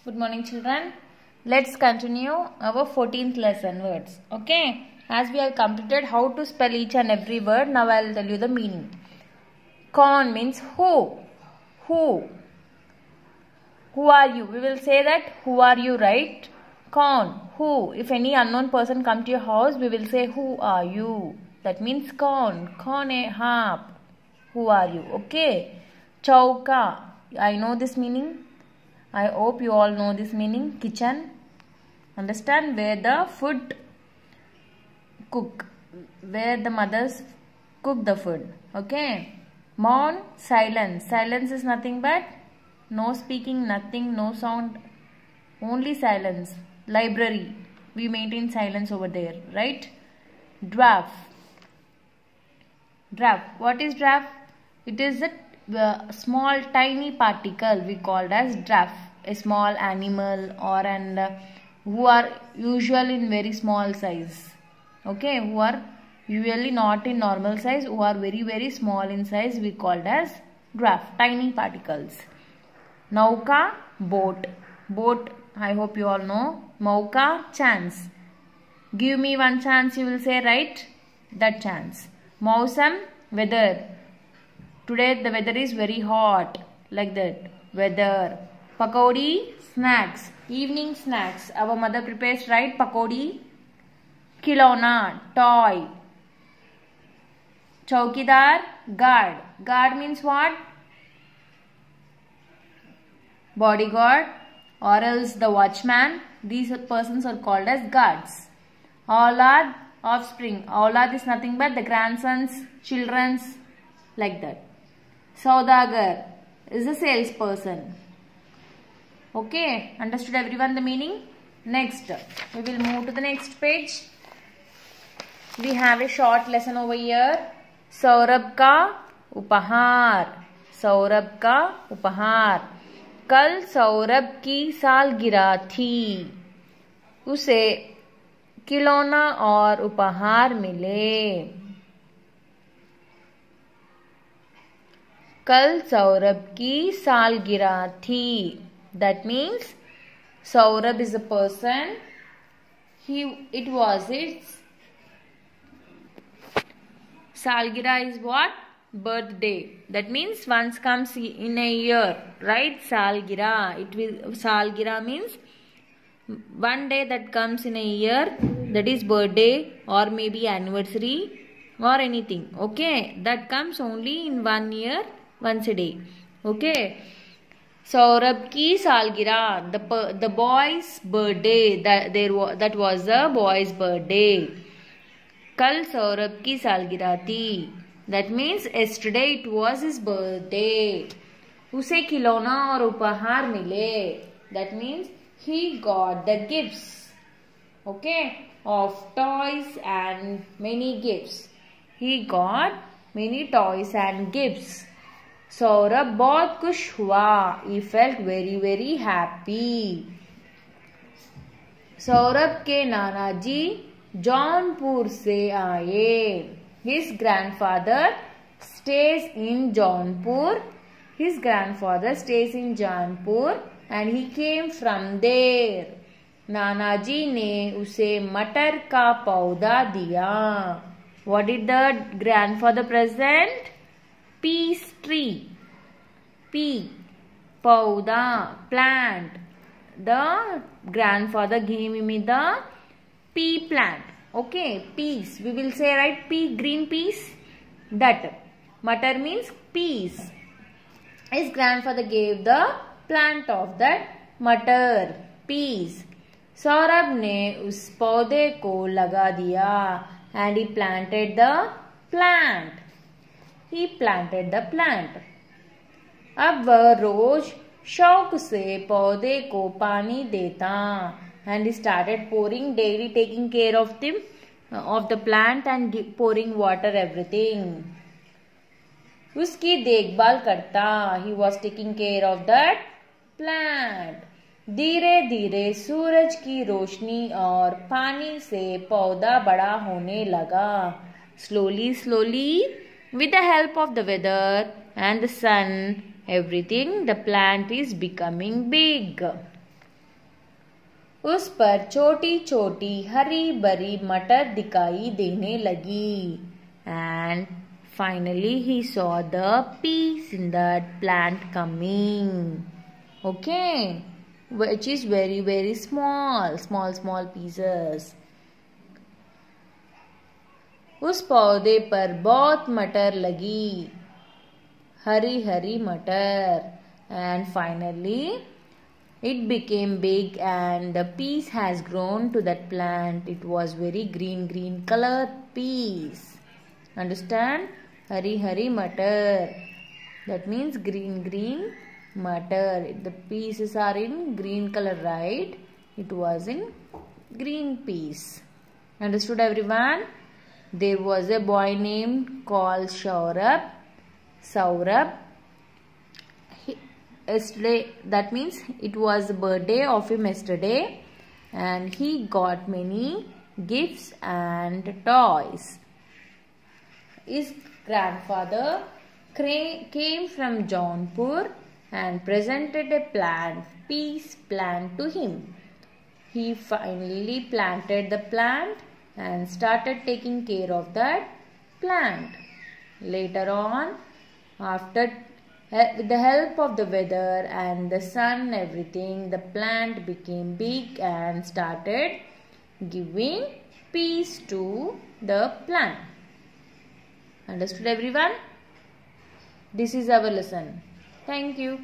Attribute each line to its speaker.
Speaker 1: Good morning, children. Let's continue our 14th lesson words. Okay. As we have completed how to spell each and every word, now I will tell you the meaning. Kaun means who. Who. Who are you? We will say that who are you, right? Kaun. Who. If any unknown person come to your house, we will say who are you. That means kaun. Kaun hai aap. Who are you? Okay. Chauka. I know this meaning. I hope you all know this meaning. Kitchen. Understand? Where the food cook. Where the mothers cook the food. Okay. Maun. Silence. Silence is nothing but no speaking, nothing, no sound. Only silence. Library. We maintain silence over there. Right? Dwarf. Dwarf. What is dwarf? It is a small tiny particle we called as dwarf. A small animal or who are usually in very small size. Okay, who are usually not in normal size, who are very small in size, we called as dwarf, tiny particles. Nauka, boat. Boat, I hope you all know. Mauka, chance. Give me one chance, you will say, right? That chance. Mausam, weather. Today the weather is very hot. Like that. Weather. Pakodi, snacks. Evening snacks. Our mother prepares, right? Pakodi. Khilona, toy. Chaukidar, guard. Guard means what? Bodyguard or else the watchman. These persons are called as guards. Aulad, offspring. Aulad is nothing but the grandsons, children's, like that. Saudagar is a salesperson. Okay, understood everyone the meaning? Next, we will move to the next page. We have a short lesson over here. Saurabh ka upahar. Saurabh ka upahar. कल सौरभ की सालगिरह थी. उसे खिलौना और उपहार मिले. कल सौरभ की सालगिरह थी. That means Saurabh is a person. It was its Salgira is what? Birthday. That means once comes in a year, right? Salgira. Salgira means one day that comes in a year, that is birthday or maybe anniversary or anything. Okay, that comes only in 1 year, once a day. Okay. Saurabh ki salgira, the boy's birthday. That was the boy's birthday. Kal Saurabh ki salgira thi. That means yesterday it was his birthday. Use खिलौना और उपहार मिले. That means he got the gifts. Okay, of toys and many gifts. He got many toys and gifts. Saurabh बहुत खुश हुआ. He felt very happy. Saurabh के नाना जी जौनपुर से आए. His grandfather stays in Jaunpur. His grandfather stays in Jaunpur and he came from there. नाना जी ने उसे मटर का पौधा दिया. What did the grandfather present? Peace tree. Pea. Pauda. Plant. The grandfather gave me the pea plant. Okay. Peas. We will say, right? Pea. Green peas. That. Matar means peas. His grandfather gave the plant of that matar. Peas. Saurabh ने उस पौधे को लगा दिया. And he planted the plant. He planted the plant. अब वह रोज शौक से पौधे को पानी देता. And he started pouring, daily taking care of the plant and pouring water, everything. उसकी देखभाल करता. He was taking care of that plant. धीरे धीरे सूरज की रोशनी और पानी से पौधा बड़ा होने लगा. Slowly, with the help of the weather and the sun, everything, the plant is becoming big. उस पर छोटी छोटी हरी भरी मटर दिखाई देने लगी. And finally he saw the peas in that plant coming. Okay, which is very small pieces. उस पौधे पर बहुत मटर लगी, हरी हरी मटर. And finally it became big and the peas has grown to that plant. It was very green colored peas. Understand? Hari matar. That means green matar. The pieces are in green color, right? It was in green peas. Understood everyone? There was a boy named called Saurabh. Yesterday, that means it was the birthday of him yesterday, and he got many gifts and toys. His grandfather came from Jaunpur and presented a peas plant to him. He finally planted the plant and started taking care of that plant. Later on, with the help of the weather and the sun, everything, the plant became big and started giving peas to the plant. Understood everyone? This is our lesson. Thank you.